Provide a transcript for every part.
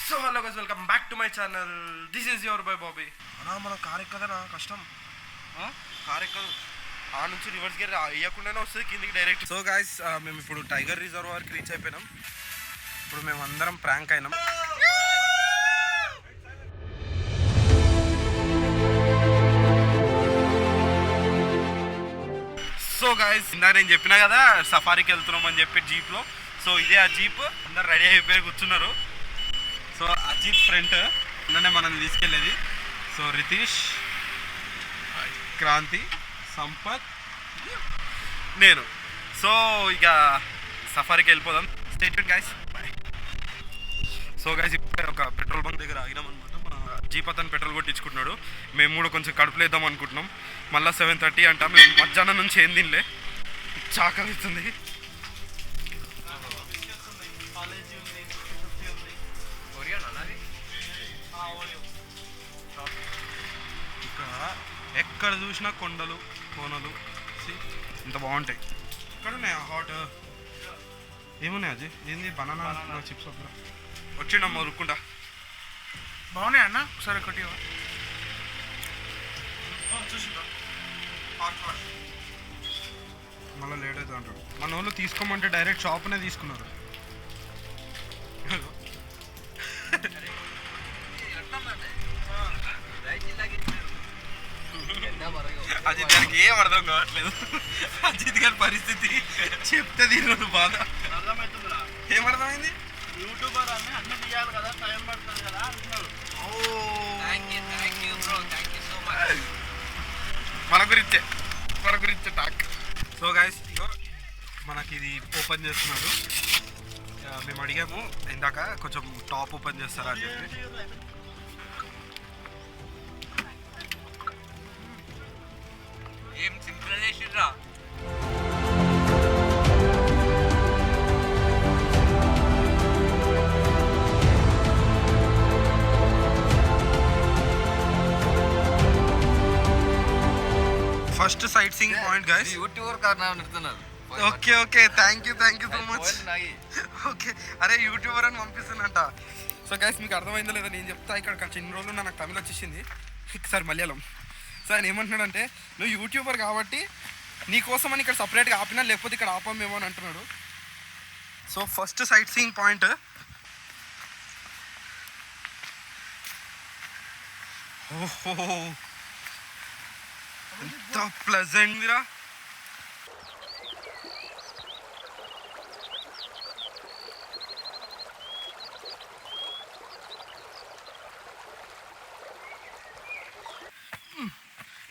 So hello guys, welcome back to my channel. This is your by Bobby. అన్నా మన car ఎక్కదనా కష్టం. Car ఎక్కదు, ఆ నుంచి రివర్స్ గేర్ వేయకుండానే వస్తుంది కిందికి డైరెక్ట్. సో గైస్, మేము ఇప్పుడు టైగర్ రిజర్వాయర్కి రీచ్ అయిపోయినాం. ఇప్పుడు మేము అందరం ప్రాంక్ అయినాం. సో గైస్, ఇందా నేను చెప్పినా కదా సఫారీకి వెళ్తున్నాం అని చెప్పి జీప్లో. సో ఇదే ఆ జీప్, అందరు రెడీ అయిపోయి కూర్చున్నారు. సో ఆ జీప్ ఫ్రంట్ నిన్ననే మనల్ని తీసుకెళ్ళేది. సో రితీష్, క్రాంతి, సంపత్, నేను. సో ఇక సఫారీకి వెళ్ళిపోదాం. Stay tuned guys, bye. So guys, ఇప్పుడే ఒక పెట్రోల్ బంక్ దగ్గర ఆగినాం అనమాట. మన జీప్ అతను పెట్రోల్ కొట్టించుకుంటున్నాడు. మేము కూడా కొంచెం కడుపులో వేద్దాం అనుకుంటున్నాం. మళ్ళీ 7:30 అంట. మేము మధ్యాహ్నం నుంచి ఏం తినలే, చాకలి ఇస్తుంది. ఎక్కడ చూసినా కొండలు కోనలు ఇంత బాగుంటాయి. ఇక్కడ ఉన్నాయి హాట్ ఏమున్నాయి అది ఏంది బనానా చిప్స్ వచ్చిండమ్మా ఉరుక్కుంటా. బాగున్నాయి అన్న, ఒకసారి ఒకటి మళ్ళీ లేట్ అవుతుంది అంటాడు. మన వాళ్ళు తీసుకోమంటే డైరెక్ట్ షాప్నే తీసుకున్నారు. అజిత్ గారికి ఏం అర్థం కావట్లేదు. అజిత్ గారి పరిస్థితి చెప్తే దీని బాధ. ఏమర్థమైంది? యూట్యూబర్ అని అన్ని తీయాలి కదా, టైం పడుతుంది కదా అంటున్నారు. మన గురించే టాక్. సో గైస్, ఇగో మనకి ఇది ఓపెన్ చేస్తున్నారు. మేము అడిగాము ఇందాక కొంచెం టాప్ ఓపెన్ చేస్తారా అని చెప్పి. ఏం సింపుల్ చేసిర్రా. First sight seeing point guys. Youtuber కారణం నడుతున్నారు. Okay okay, thank you so much. Okay, అరే యూట్యూబర్ అని పంపిస్తున్నంట. సో గైస్, మీకు అర్థమైందో లేదా నేను చెప్తా. ఇక్కడ చిన్న రోజులు నాకు తమిళ వచ్చేసింది, సార్ మలయాళం. సో ఆయన ఏమంటున్నాడంటే, నువ్వు యూట్యూబర్ కాబట్టి నీకోసం అని ఇక్కడ సపరేట్గా ఆపినా, లేకపోతే ఇక్కడ ఆపమేమో అని అంటున్నాడు. So first sight seeing point. ఓహో, ఎంత ప్లెజెంట్గా.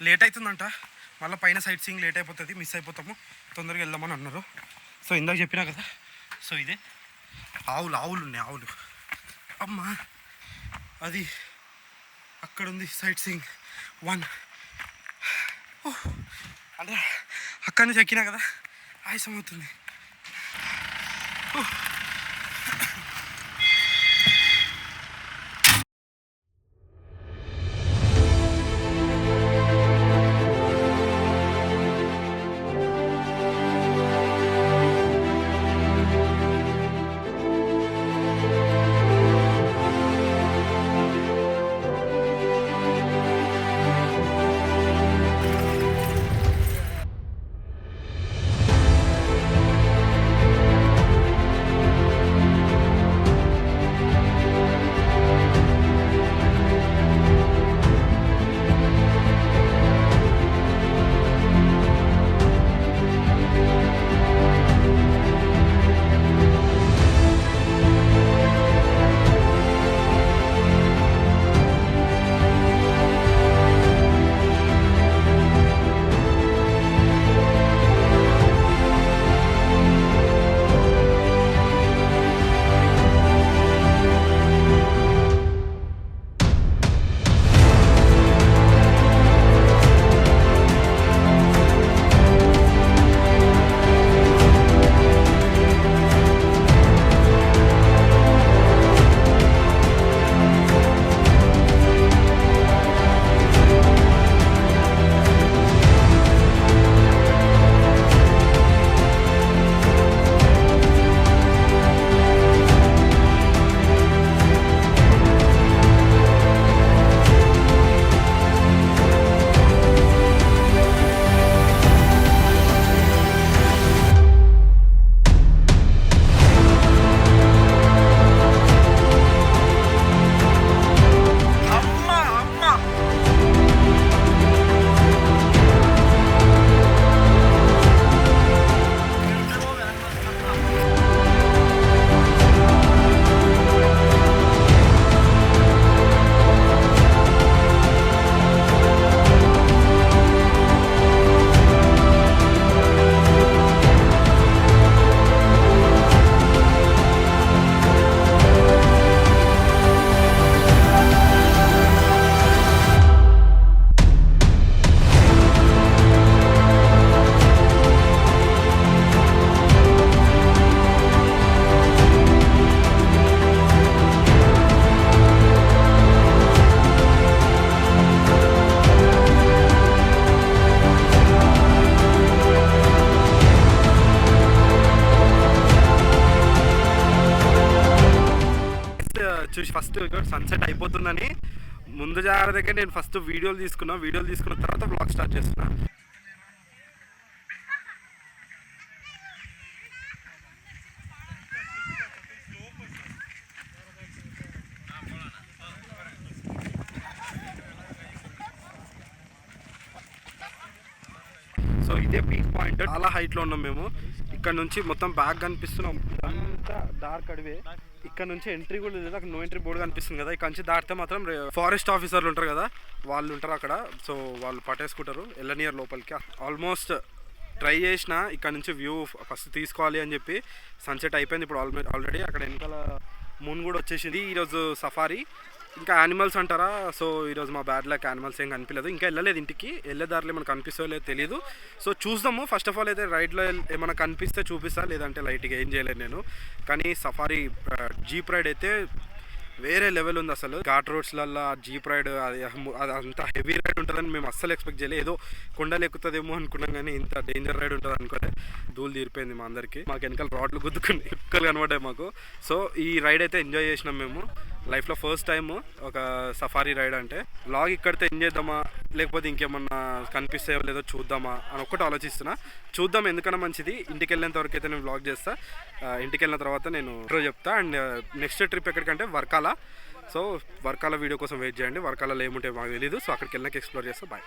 లేట్ అవుతుందంట, మళ్ళీ పైన సైట్ సీయింగ్ లేట్ అయిపోతుంది, మిస్ అయిపోతాము, తొందరగా వెళ్దామని అన్నారు. సో ఇందాక చెప్పినా కదా. సో ఇదే ఆవులు ఉన్నాయి, ఆవులు. అమ్మా, అది అక్కడ ఉంది సైట్ సీయింగ్ 1. అంటే అక్కడి నుంచి ఎక్కినా కదా, ఆయాసం అవుతుంది. చూసి ఫస్ట్ సన్సెట్ అయిపోతుందని ముందు జాగ్రత్తగా నేను ఫస్ట్ వీడియోలు తీసుకున్న తర్వాత బ్లాగ్ స్టార్ట్ చేస్తున్నా. సో ఇదే పీక్ పాయింట్, చాలా హైట్లో ఉన్నాం మేము. ఇక్కడ నుంచి మొత్తం బ్యాక్ కనిపిస్తున్నాం, అంతా డార్క్ అడివే. ఇక్కడ నుంచి ఎంట్రీ కూడా లేదు, అక్కడ నో ఎంట్రీ బోర్డు కనిపిస్తుంది కదా. ఇక్కడ నుంచి దాటితే మాత్రం ఫారెస్ట్ ఆఫీసర్లు ఉంటారు కదా, వాళ్ళు ఉంటారు అక్కడ. సో వాళ్ళు పట్టేసుకుంటారు, వెళ్ళనియర్ లోపలికి. ఆల్మోస్ట్ ట్రై చేసిన ఇక్కడ నుంచి వ్యూ ఫస్ట్ తీసుకోవాలి అని చెప్పి. సన్సెట్ అయిపోయింది ఇప్పుడు ఆల్రెడీ. అక్కడ వెనకాల మూన్ కూడా వచ్చేసింది. ఈరోజు సఫారీ. ఇంకా యానిమల్స్ అంటారా, సో ఈరోజు మా బ్యాడ్ లక్ యానిమల్స్ ఏం కనిపించలేదు. ఇంకా వెళ్ళలేదు ఇంటికి, వెళ్ళే దారిలో మనకు కనిపిస్తో లేదో తెలియదు. సో చూద్దాము. ఫస్ట్ ఆఫ్ ఆల్ అయితే రైడ్లో ఏమైనా కనిపిస్తే చూపిస్తా, లేదంటే లైట్గా ఏం చేయలేదు నేను. కానీ సఫారీ జీప్ రైడ్ అయితే వేరే లెవెల్ ఉంది అసలు. ఘాట్ రోడ్స్లలో జీప్ రైడ్ అది అంత హెవీ రైడ్ ఉంటుందని మేము అస్సలు ఎక్స్పెక్ట్ చేయలేదు. ఏదో కొండలు ఎక్కుతుందేమో అనుకున్నాం, కానీ ఇంత డేంజర్ రైడ్ ఉంటుంది అనుకోలే. ధూళి తీరిపోయింది మా అందరికి. మాకు వెనకాల రాడ్లు గుద్దుకుని ఎక్కలు కనబడ్డాయి మాకు. సో ఈ రైడ్ అయితే ఎంజాయ్ చేసినాం మేము. లైఫ్లో ఫస్ట్ టైము ఒక సఫారీ రైడ్ అంటే. వ్లాగ్ ఇక్కడితో ఎంజాయ్ చేద్దామా, లేకపోతే ఇంకేమన్నా కనిపిస్తాయో లేదో చూద్దామా అని ఒక్కటి ఆలోచిస్తున్నా. చూద్దాం, ఎందుకన్నా మంచిది. ఇంటికి వెళ్ళేంత వరకు అయితే నేను వ్లాగ్ చేస్తా. ఇంటికి వెళ్ళిన తర్వాత నేను చెప్తా. అండ్ నెక్స్ట్ ట్రిప్ ఎక్కడికంటే వర్కాల. సో వర్కాల వీడియో కోసం వెయిట్ చేయండి. వర్కాలలో ఏముంటే మాకు తెలీదు. సో అక్కడికి వెళ్ళాక ఎక్స్ప్లోర్ చేస్తా. బాయ్.